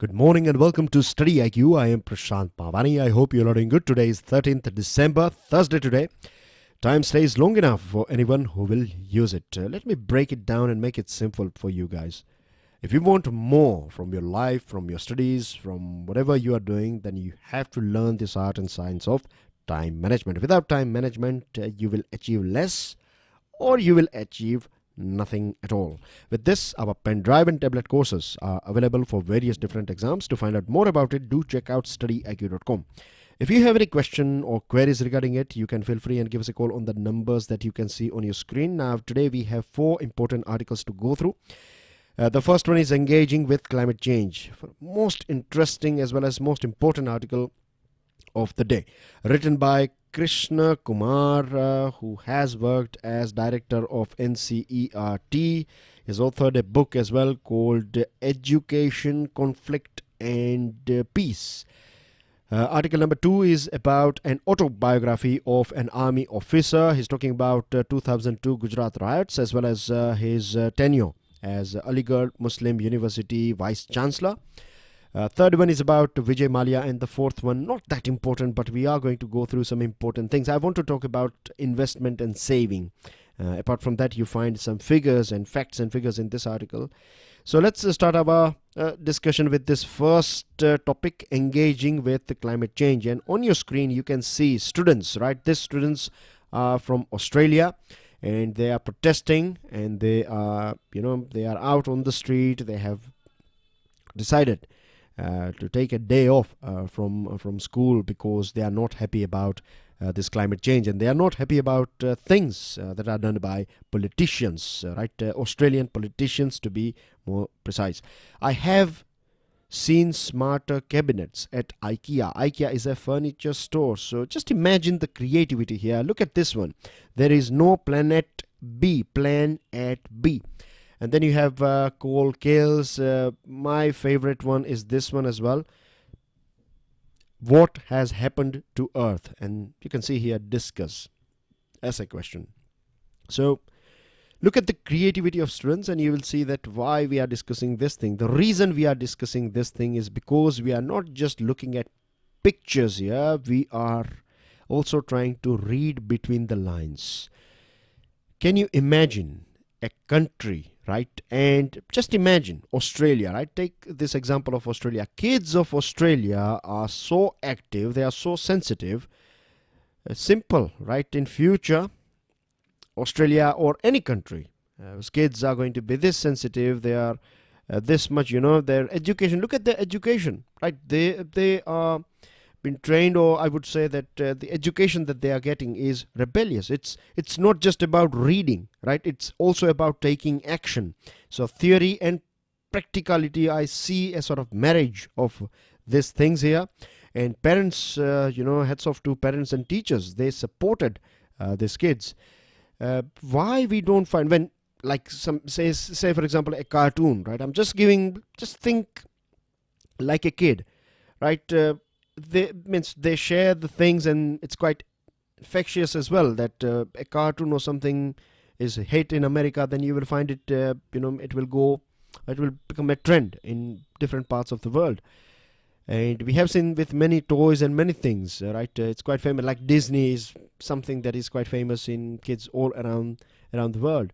Good morning and welcome to StudyIQ. I am Prashant Pavani. I hope you're all doing good. Today is 13th December, Thursday today. Time stays long enough for anyone who will use it. Let me break it down and make it simple for you guys. If you want more from your life, from your studies, from whatever you are doing, then you have to learn this art and science of time management. Without time management, you will achieve less or you will achieve nothing at all. With this, our pen drive and tablet courses are available for various different exams. To find out more about it, do check out StudyIQ.com. If you have any question or queries regarding it, you can feel free and give us a call on the numbers that you can see on your screen. Now, today we have 4 important articles to go through. The first one is engaging with climate change. Most interesting as well as most important article of the day, written by Krishna Kumar, who has worked as director of NCERT. He's authored a book as well called Education, Conflict and Peace. Article number 2 is about an autobiography of an army officer. He's talking about 2002 Gujarat riots as well as his tenure as Aligarh Muslim University Vice Chancellor. Third one is about Vijay Mallya, and the fourth one, not that important, but we are going to go through some important things. I want to talk about investment and saving. Apart from that, you find some figures and facts and figures in this article. So let's start our discussion with this first topic, engaging with the climate change. And on your screen, you can see students, right? These students are from Australia, and they are protesting, and they are, they are out on the street. They have decided to take a day off from school because they are not happy about this climate change, and they are not happy about things that are done by politicians, Australian politicians to be more precise. I have seen smarter cabinets at IKEA. IKEA is a furniture store, so just imagine the creativity here. Look at this one. There is no planet B, plan at B. And then you have coal kills. My favorite one is this one as well. What has happened to Earth? And you can see here, discuss as a question. So look at the creativity of students, and you will see that why we are discussing this thing. The reason we are discussing this thing is because we are not just looking at pictures here. We are also trying to read between the lines. Can you imagine a country, right? And just imagine Australia, right? Take this example of Australia. Kids of Australia are so active, they are so sensitive. Simple, right? In future, Australia or any country, kids are going to be this sensitive. They are this much, their education. Look at their education, right? They are been trained, or I would say that the education that they are getting is rebellious. It's not just about reading, right? It's also about taking action. So theory and practicality, I see a sort of marriage of these things here. And parents, hats off to parents and teachers. They supported these kids. Why we don't find, when like some say for example a cartoon, right? Just think like a kid, right? They share the things, and it's quite infectious as well, that a cartoon or something is hit in America, then you will find it, it will become a trend in different parts of the world. And we have seen with many toys and many things, right? It's quite famous, like Disney is something that is quite famous in kids all around the world.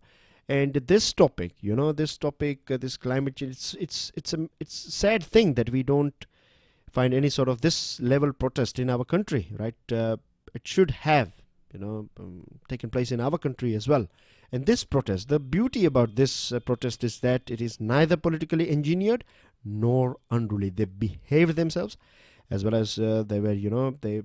And this topic, this climate change, it's a sad thing that we don't find any sort of this level protest in our country, right? It should have, taken place in our country as well. And this protest, the beauty about this protest is that it is neither politically engineered nor unruly. They behaved themselves, as well as they were, they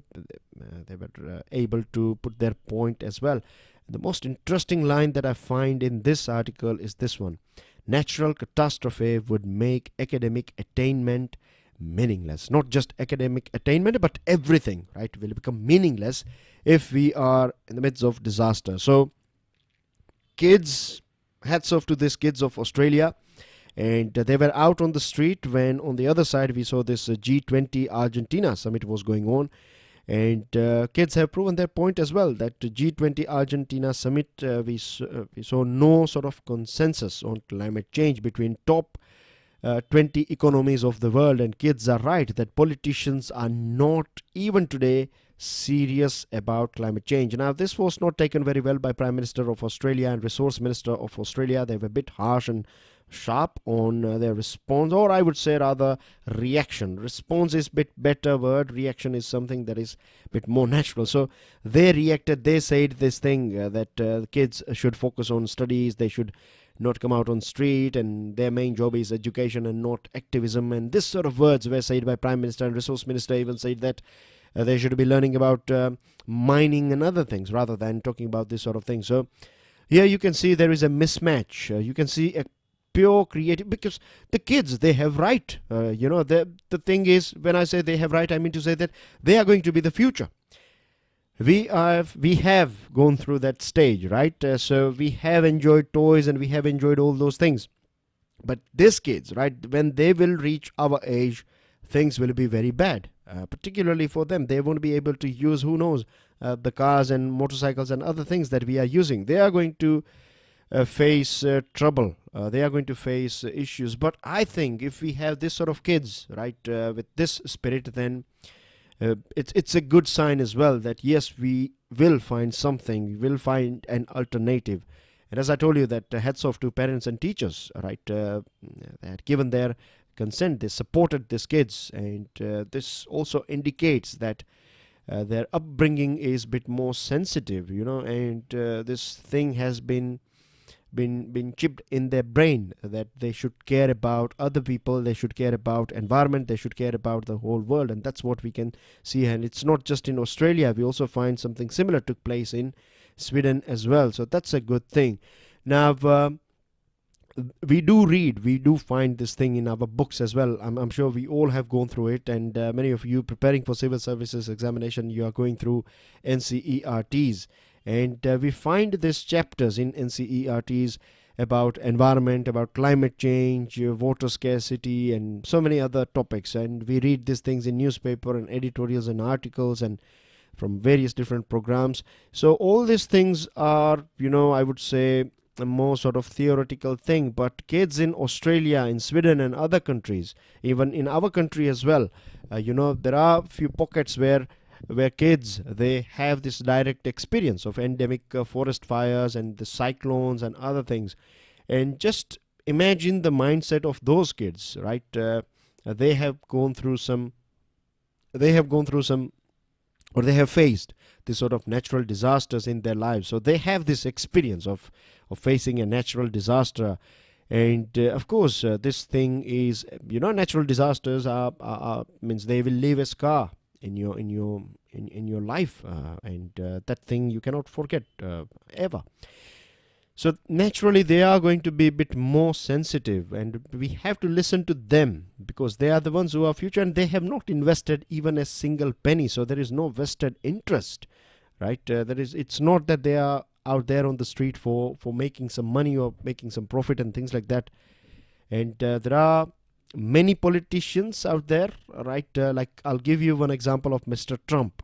were able to put their point as well. The most interesting line that I find in this article is this one: natural catastrophe would make academic attainment meaningless. Not just academic attainment, but everything, right, will become meaningless if we are in the midst of disaster. So kids, hats off to these kids of Australia. And they were out on the street when on the other side we saw this G20 Argentina summit was going on. And kids have proven their point as well, that G20 Argentina summit, we saw no sort of consensus on climate change between top 20 economies of the world, and kids are right that politicians are not even today serious about climate change. Now, this was not taken very well by Prime Minister of Australia and Resource Minister of Australia. They were a bit harsh and sharp on their response, or I would say rather reaction. Response is a bit better word. Reaction is something that is a bit more natural. So they reacted. They said this thing that kids should focus on studies. They should not come out on street, and their main job is education and not activism. And this sort of words were said by Prime Minister, and Resource Minister even said that they should be learning about mining and other things rather than talking about this sort of thing. So here you can see there is a mismatch. You can see a pure creative, because the kids, they have right. The thing is, when I say they have right, I mean to say that they are going to be the future. We have gone through that stage, right? So we have enjoyed toys and we have enjoyed all those things. But these kids, right, when they will reach our age, things will be very bad. Particularly for them, they won't be able to use, who knows, the cars and motorcycles and other things that we are using. They are going to face trouble. They are going to face issues. But I think if we have this sort of kids, right, with this spirit, then it's a good sign as well that yes, we will find something, we will find an alternative. And as I told you, that hats off to parents and teachers, right? They had given their consent, they supported these kids, and this also indicates that their upbringing is a bit more sensitive, and this thing has been chipped in their brain that they should care about other people, they should care about environment, they should care about the whole world. And that's what we can see. And it's not just in Australia, we also find something similar took place in Sweden as well. So that's a good thing. Now, we do find this thing in our books as well. I'm sure we all have gone through it, and many of you preparing for Civil Services Examination, you are going through NCERTs, and we find these chapters in NCERTs about environment, about climate change, water scarcity, and so many other topics. And we read these things in newspaper and editorials and articles and from various different programs. So all these things are, I would say, a more sort of theoretical thing. But kids in Australia, in Sweden and other countries, even in our country as well, there are a few pockets where kids, they have this direct experience of endemic forest fires and the cyclones and other things. And just imagine the mindset of those kids, right? They have gone through some, or they have faced this sort of natural disasters in their lives. So they have this experience of facing a natural disaster. And of course, this thing is, natural disasters means they will leave a scar in your life, and that thing you cannot forget ever. So naturally they are going to be a bit more sensitive, and we have to listen to them because they are the ones who are future, and they have not invested even a single penny. So there is no vested interest, right? It's not that they are out there on the street for making some money or making some profit and things like that. And there are many politicians out there, right? Like I'll give you one example of Mr. Trump.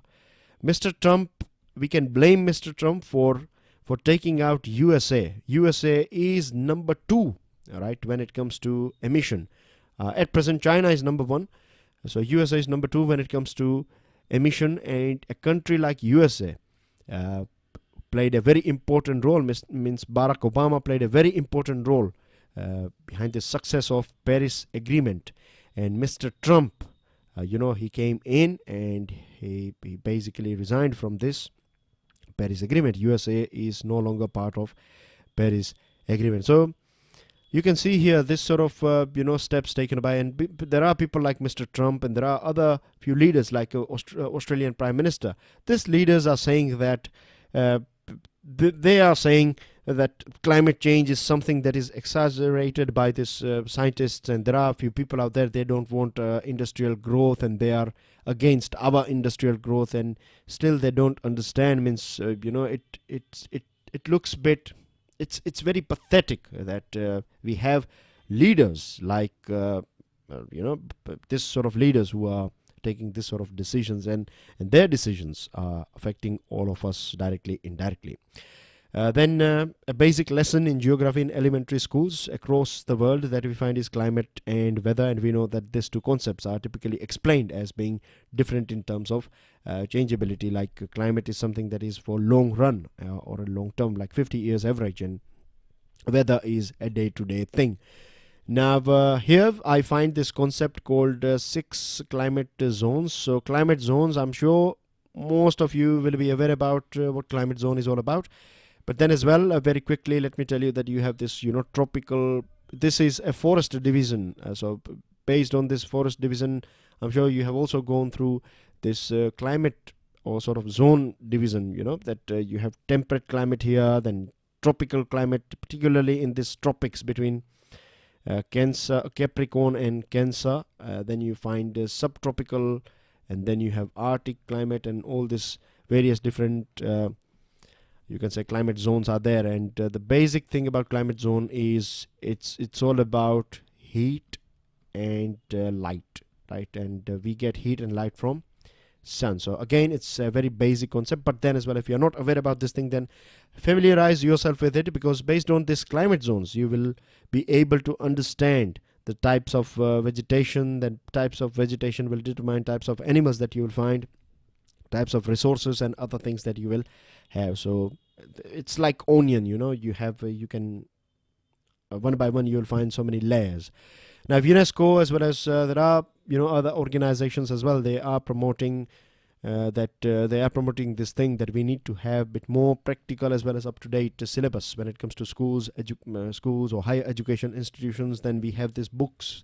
Mr. Trump, we can blame Mr. Trump for taking out USA. USA is number 2, right, when it comes to emission. At present, China is number 1. So USA is number 2 when it comes to emission. And a country like USA played a very important role, means Barack Obama played a very important role behind the success of Paris Agreement. And Mr. Trump, he came in and he basically resigned from this Paris Agreement. USA is no longer part of Paris Agreement. So you can see here this sort of steps taken by, and there are people like Mr. Trump, and there are other few leaders like Australian Prime Minister. These leaders are saying that they are saying that climate change is something that is exaggerated by these scientists, and there are a few people out there, they don't want industrial growth, and they are against our industrial growth, and still they don't understand. Means it looks bit, it's very pathetic that we have leaders like this sort of leaders who are taking this sort of decisions, and their decisions are affecting all of us directly, indirectly. Then a basic lesson in geography in elementary schools across the world that we find is climate and weather, and we know that these two concepts are typically explained as being different in terms of changeability. Like climate is something that is for long run or a long term, like 50 years average, and weather is a day-to-day thing. Now here I find this concept called 6 climate zones. So climate zones, I'm sure most of you will be aware about what climate zone is all about. But then as well, very quickly, let me tell you that you have this, tropical. This is a forest division. So based on this forest division, I'm sure you have also gone through this climate or sort of zone division. That you have temperate climate here, then tropical climate, particularly in this tropics between Cancer, Capricorn and Cancer. Then you find subtropical, and then you have Arctic climate, and all this various different you can say climate zones are there. And the basic thing about climate zone is it's all about heat and light, right? And we get heat and light from sun. So again, it's a very basic concept. But then as well, if you're not aware about this thing, then familiarize yourself with it, because based on this climate zones, you will be able to understand the types of vegetation. Then types of vegetation will determine types of animals that you will find, types of resources and other things that you will have. So it's like onion, you have you can one by one you will find so many layers. Now UNESCO, as well as there are other organizations as well, they are promoting this thing that we need to have a bit more practical as well as up-to-date syllabus when it comes to schools or higher education institutions. Then we have these books,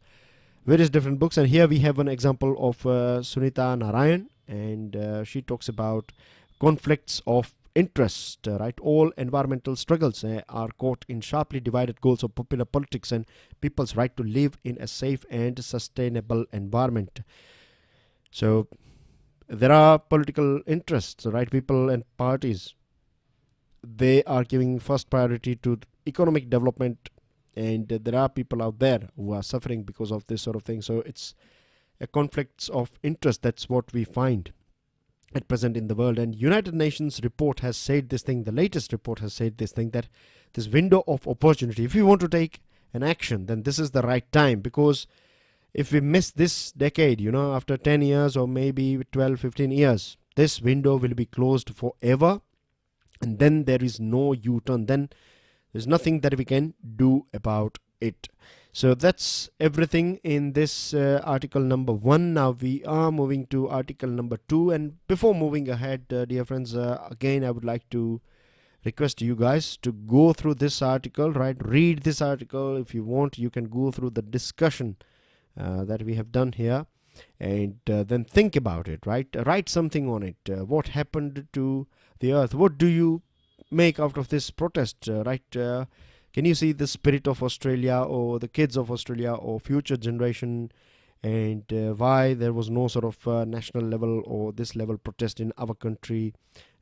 various different books, and here we have an example of Sunita Narayan, and she talks about conflicts of interest, right? All environmental struggles are caught in sharply divided goals of popular politics and people's right to live in a safe and sustainable environment. So there are political interests, right? People and parties, they are giving first priority to economic development, and there are people out there who are suffering because of this sort of thing. So it's a conflicts of interest. That's what we find at present in the world. And United Nations report has said this thing, the latest report has said this thing, that this window of opportunity, if you want to take an action, then this is the right time. Because if we miss this decade, after 10 years or maybe 12, 15 years, this window will be closed forever, and then there is no U-turn. Then there's nothing that we can do about it. So that's everything in this article number 1. Now we are moving to article number 2, and before moving ahead, dear friends, again I would like to request you guys to go through this article, right? Read this article. If you want, you can go through the discussion that we have done here, and then think about it, right? Write something on it. What happened to the earth? What do you make out of this protest, right? Can you see the spirit of Australia or the kids of Australia or future generation, and why there was no sort of national level or this level protest in our country?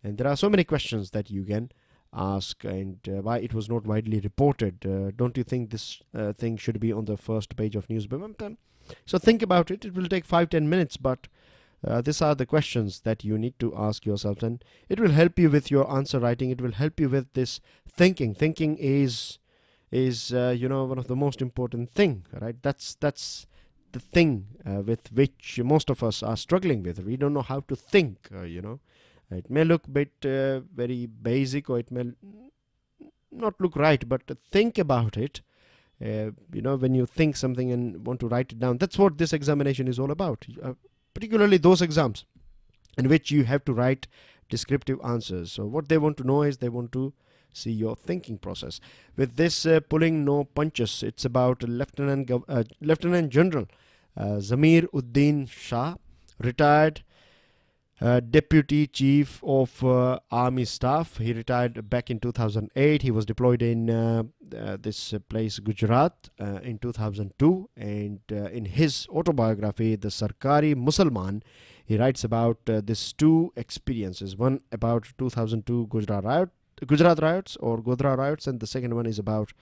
And there are so many questions that you can ask, and why it was not widely reported. Don't you think this thing should be on the first page of newspaper? So think about it. It will take 5-10 minutes, but these are the questions that you need to ask yourself, and it will help you with your answer writing. It will help you with this thinking. Thinking is one of the most important thing, right? That's the thing with which most of us are struggling with. We don't know how to think. It may look a bit very basic, or it may not look right, but think about it. When you think something and want to write it down, that's what this examination is all about. Particularly those exams in which you have to write descriptive answers. So what they want to know is they want to see your thinking process. With this pulling no punches, it's about Lieutenant General Zamir Uddin Shah, retired Deputy Chief of Army Staff. He retired back in 2008. He was deployed in this place, Gujarat, in 2002. And in his autobiography, The Sarkari Musalman, he writes about these two experiences. One about 2002 Gujarat riots or Godhra riots, and the second one is about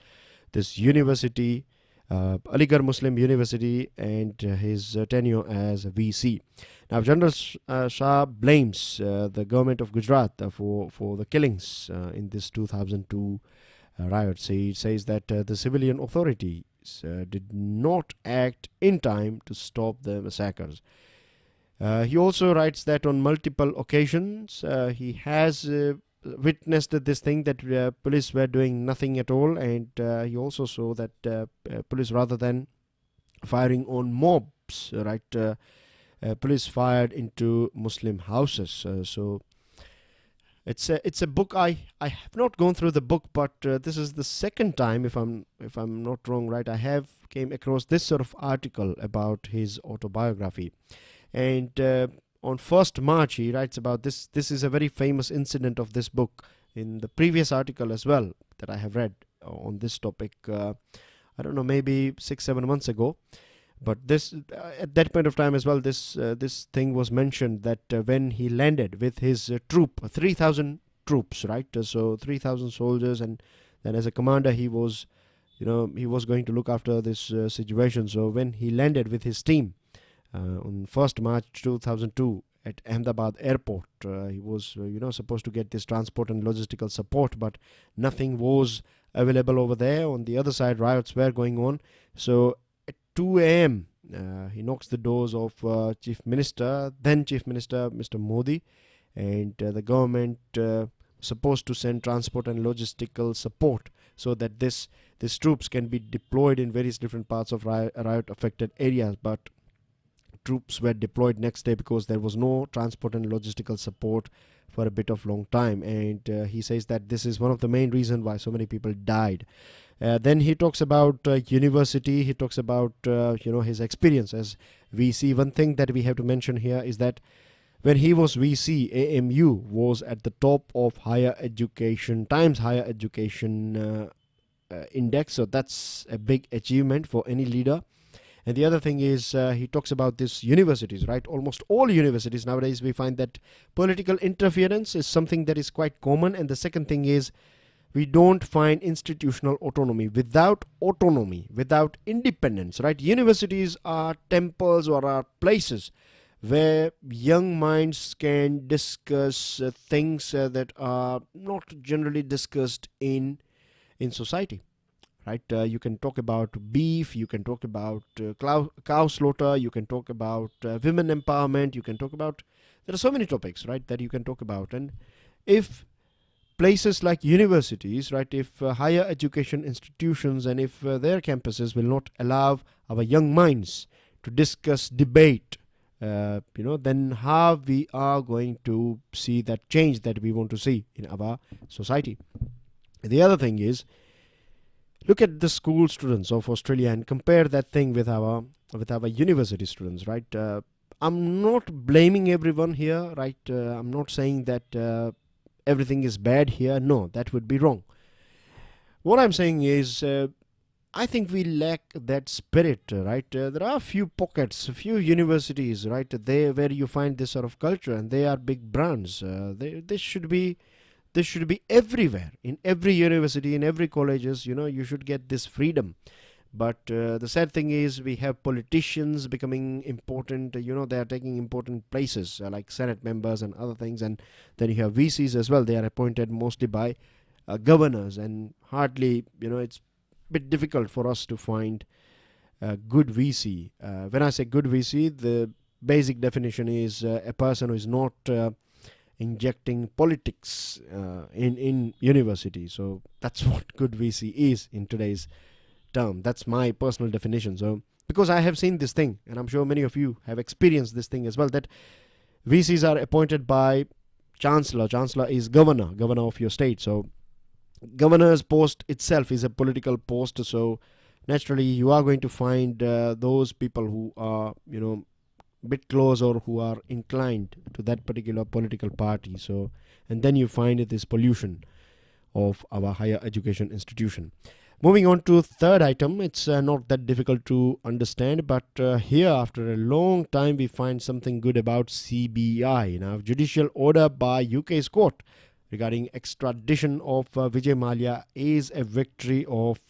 this university Aligarh Muslim University, and his tenure as a VC. Now, General Shah blames the government of Gujarat for the killings in this 2002 riots. He says that the civilian authorities did not act in time to stop the massacres. He also writes that on multiple occasions he has witnessed this thing that police were doing nothing at all, and he also saw that police, rather than firing on mobs, police fired into Muslim houses. So it's a book. I have not gone through the book, but this is the second time, if I'm not wrong, right, I have came across this sort of article about his autobiography. And on 1st March, he writes about this. This is a very famous incident of this book in the previous article as well that I have read on this topic. I don't know, maybe 6-7 months ago. But this at that point of time as well, this thing was mentioned that when he landed with his troop, 3,000 troops, right? So 3,000 soldiers, and then as a commander, he was going to look after this situation. So when he landed with his team on 1st March 2002 at Ahmedabad airport, he was supposed to get this transport and logistical support, but nothing was available over there. On the other side, riots were going on. So at 2 a.m. He knocks the doors of then Chief Minister Mr. Modi, and the government supposed to send transport and logistical support so that these troops can be deployed in various different parts of riot affected areas. But troops were deployed next day because there was no transport and logistical support for a bit of long time, and he says that this is one of the main reasons why so many people died. Then he talks about university. He talks about his experience as VC. One thing that we have to mention here is that when he was VC, AMU was at the top of higher education Times Higher Education Index. So that's a big achievement for any leader. And the other thing is he talks about these universities, right? Almost all universities nowadays, we find that political interference is something that is quite common. And the second thing is we don't find institutional autonomy. Without autonomy, without independence, right? Universities are temples or are places where young minds can discuss things that are not generally discussed in society. Right, you can talk about beef, you can talk about cow slaughter, you can talk about women empowerment, you can talk about, there are so many topics, right, that you can talk about. And if places like universities, right, if higher education institutions and if their campuses will not allow our young minds to discuss, debate, then how we are going to see that change that we want to see in our society. The other thing is, look at the school students of Australia and compare that thing with our university students, right? I'm not blaming everyone here, right? I'm not saying that everything is bad here. No, that would be wrong. What I'm saying is, I think we lack that spirit, right? There are a few pockets, a few universities, right, there where you find this sort of culture, and they are big brands. This should be everywhere, in every university, in every colleges. You should get this freedom. But the sad thing is we have politicians becoming important. They are taking important places like Senate members and other things. And then you have VCs as well. They are appointed mostly by governors, and hardly, it's a bit difficult for us to find a good VC. When I say good VC, the basic definition is a person who is not injecting politics in university. So that's what good VC is in today's term. That's my personal definition. So because I have seen this thing, and I'm sure many of you have experienced this thing as well, that VCs are appointed by chancellor. Chancellor is governor of your state. So governor's post itself is a political post. So naturally you are going to find those people who are bit close or who are inclined to that particular political party. So, and then you find this pollution of our higher education institution. Moving on to third item, it's not that difficult to understand, but here after a long time we find something good about CBI. Now, judicial order by UK's court regarding extradition of Vijay Mallya is a victory of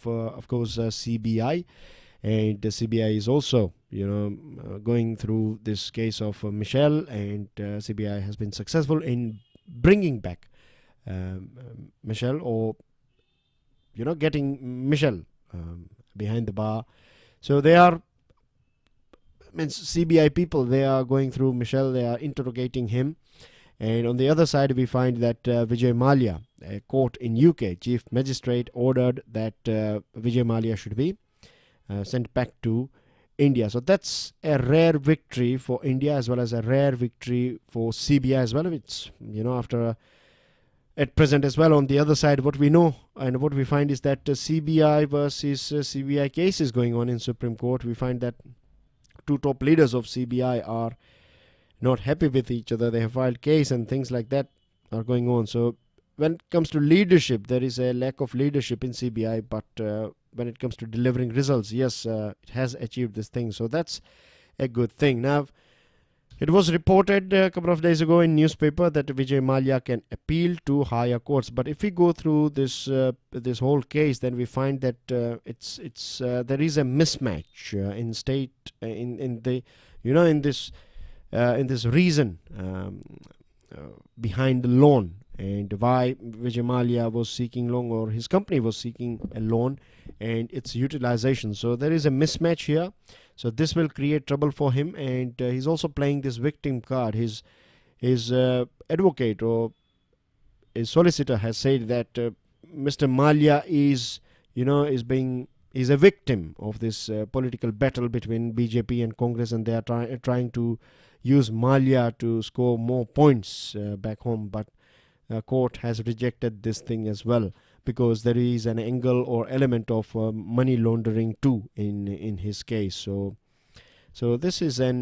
course, CBI. And the CBI is also, going through this case of Michelle, and CBI has been successful in bringing back Michelle, or getting Michelle behind the bar. So they are, CBI people, they are going through Michelle, they are interrogating him. And on the other side, we find that Vijay Mallya, a court in UK, Chief Magistrate, ordered that Vijay Mallya should be sent back to India. So that's a rare victory for India, as well as a rare victory for CBI as well. It's, after at present as well, on the other side, what we know and what we find is that CBI versus CBI case is going on in Supreme Court. We find that two top leaders of CBI are not happy with each other. They have filed case and things like that are going on. So when it comes to leadership, there is a lack of leadership in CBI, but when it comes to delivering results, yes, it has achieved this thing. So that's a good thing. Now, it was reported a couple of days ago in newspaper that Vijay Mallya can appeal to higher courts. But if we go through this this whole case, then we find that there is a mismatch in this reason behind the loan, and why Vijay Mallya was seeking loan, or his company was seeking a loan, and its utilization. So there is a mismatch here. So this will create trouble for him, and he's also playing this victim card. His advocate or his solicitor has said that Mr. Mallya is a victim of this political battle between BJP and Congress, and they are trying to use Mallya to score more points back home. But court has rejected this thing as well, because there is an angle or element of money laundering too in his case. So this is I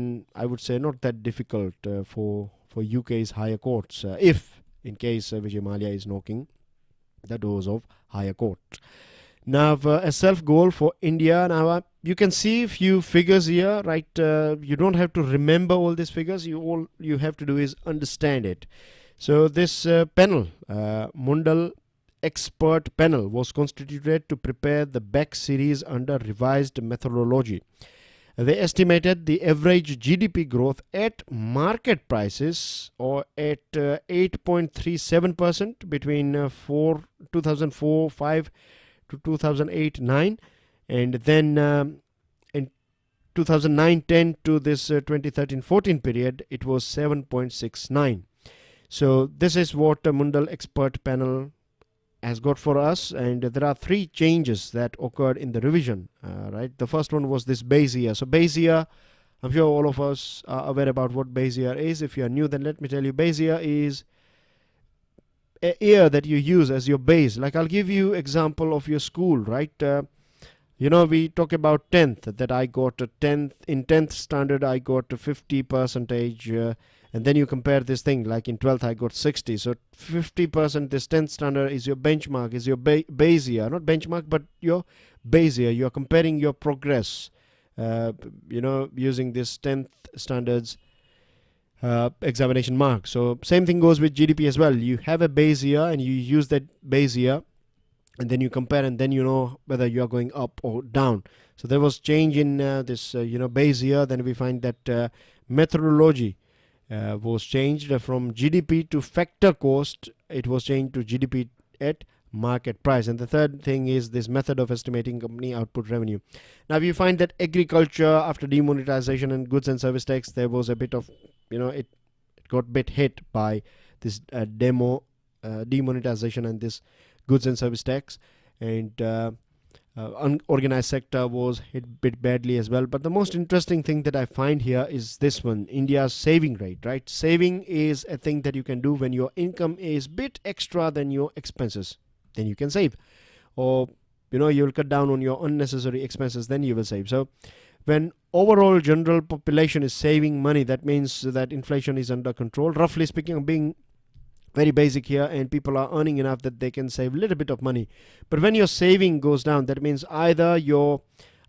would say, not that difficult for UK's higher courts, if in case Vijay Mallya is knocking the doors of higher court. Now, a self goal for India. Now, you can see a few figures here, right? You don't have to remember all these figures. All you have to do is understand it. So this panel, Mundal expert panel, was constituted to prepare the Beck series under revised methodology. They estimated the average GDP growth at market prices, or at 8.37% between 2004-5 to 2008-9, and then in 2009-10 to this 2013-14 period, it was 7.69. So this is what the Mundal expert panel has got for us, and there are three changes that occurred in the revision. Right, the first one was this base year. So base year, I'm sure all of us are aware about what base year is. If you are new, then let me tell you, base year is a year that you use as your base. Like, I'll give you example of your school, right? We talk about 10th, that I got a 10th, in 10th standard I got a 50 percentage, and then you compare this thing, like in 12th I got 60. So 50%, this 10th standard is your benchmark, is your base year. Not benchmark, but your base year. You are comparing your progress, using this 10th standards examination mark. So same thing goes with GDP as well. You have a base year and you use that base year, and then you compare, and then you know whether you are going up or down. So there was change in this base year. Then we find that methodology was changed from GDP to factor cost. It was changed to GDP at market price. And the third thing is this method of estimating company output revenue. Now you find that agriculture, after demonetization and goods and service tax, there was a bit of, it got a bit hit by this demonetization and this goods and service tax, and unorganized sector was hit a bit badly as well. But the most interesting thing that I find here is this one, India's saving rate, right? Saving is a thing that you can do when your income is bit extra than your expenses. Then you can save, or you'll cut down on your unnecessary expenses, then you will save. So when overall general population is saving money, that means that inflation is under control. Roughly speaking, I'm being very basic here, and people are earning enough that they can save a little bit of money. But when your saving goes down, that means either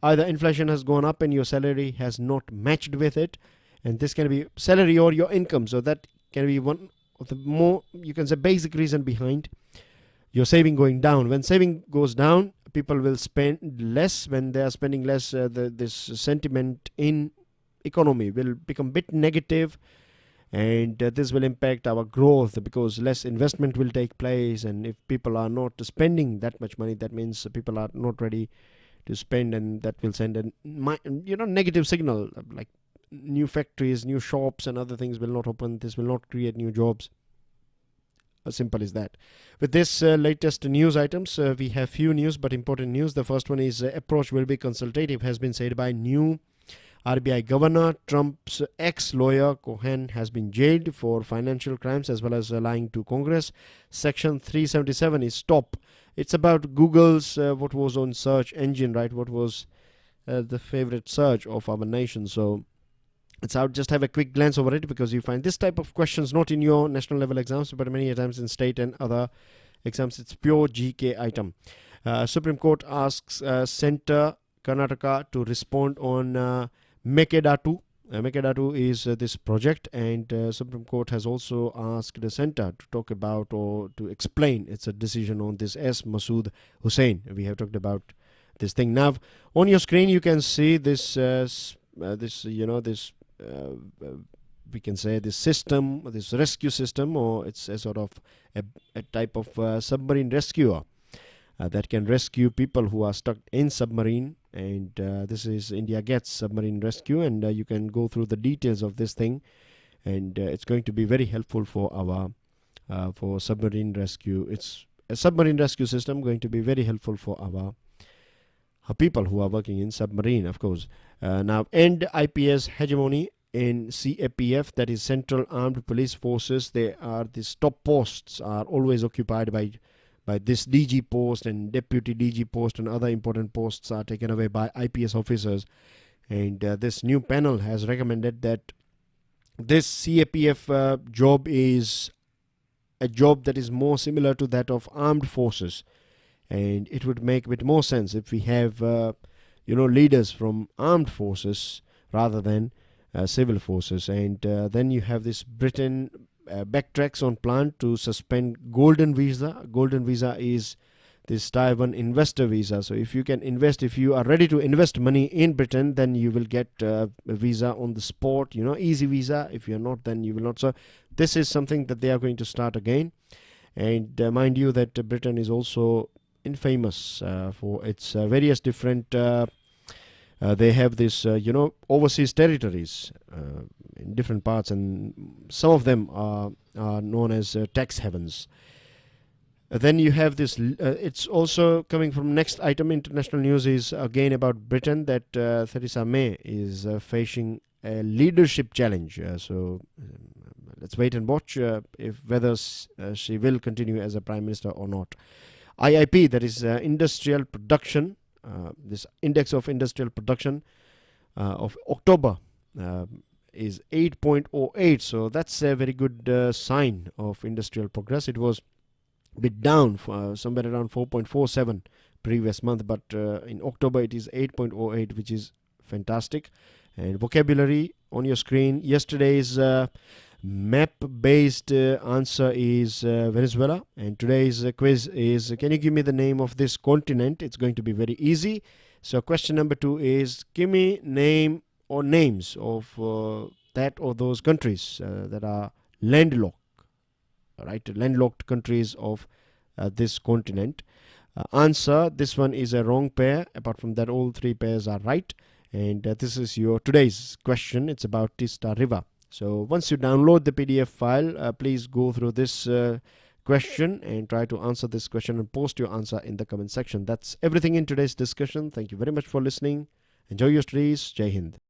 inflation has gone up and your salary has not matched with it, and this can be salary or your income. So that can be one of the more, you can say, basic reason behind your saving going down. When saving goes down, people will spend less. When they are spending less, this sentiment in economy will become a bit negative, and this will impact our growth because less investment will take place. And if people are not spending that much money, that means people are not ready to spend, and that will send a negative signal, like new factories, new shops and other things will not open. This will not create new jobs. As simple as that. With this latest news items, we have few news but important news. The first one is approach will be consultative, has been said by new RBI governor. Trump's ex-lawyer Cohen has been jailed for financial crimes as well as lying to Congress. Section 377 is stop. It's about Google's what was on search engine, right? What was the favorite search of our nation. So it's out. Just have a quick glance over it, because you find this type of questions not in your national level exams, but many times in state and other exams. It's pure GK item. Supreme Court asks Center Karnataka to respond on Mekedatu. Mekedatu is this project, and Supreme Court has also asked the center to talk about or to explain its a decision on this S. Masood Hussain. We have talked about this thing. Now on your screen you can see this we can say this system, this rescue system, or it's a sort of a type of submarine rescuer that can rescue people who are stuck in submarine. And this is India Gets Submarine Rescue, and you can go through the details of this thing, and it's going to be very helpful for our for submarine rescue. It's a submarine rescue system going to be very helpful for our people who are working in submarine, of course. Now, end IPS hegemony in CAPF, that is Central Armed Police Forces. These top posts are always occupied by this DG post, and deputy DG post and other important posts are taken away by IPS officers. And this new panel has recommended that this CAPF job is a job that is more similar to that of armed forces, and it would make a bit more sense if we have leaders from armed forces rather than civil forces. And then you have this Britain backtracks on plan to suspend golden visa. Golden visa is this Taiwan investor visa. So if you can invest, if you are ready to invest money in Britain, then you will get a visa on the spot, easy visa. If you're not, then you will not. So this is something that they are going to start again. And mind you that Britain is also infamous for its various different they have this overseas territories in different parts, and some of them are known as tax havens. Then you have this it's also coming from next item. International news is again about Britain, that Theresa May is facing a leadership challenge. So let's wait and watch whether she will continue as a prime minister or not. IIP, that is industrial production, this index of industrial production of October is 8.08. So that's a very good sign of industrial progress. It was a bit down somewhere around 4.47 previous month, but in October it is 8.08, which is fantastic. And vocabulary on your screen. Yesterday's map-based answer is Venezuela, and today's quiz is, can you give me the name of this continent? It's going to be very easy. So question number 2 is, give me name or names of that or those countries that are landlocked, right? Landlocked countries of this continent. Answer, this one is a wrong pair. Apart from that, all 3 pairs are right. And this is your today's question. It's about Tista River. So once you download the PDF file, please go through this question and try to answer this question and post your answer in the comment section. That's everything in today's discussion. Thank you very much for listening. Enjoy your studies. Jai Hind.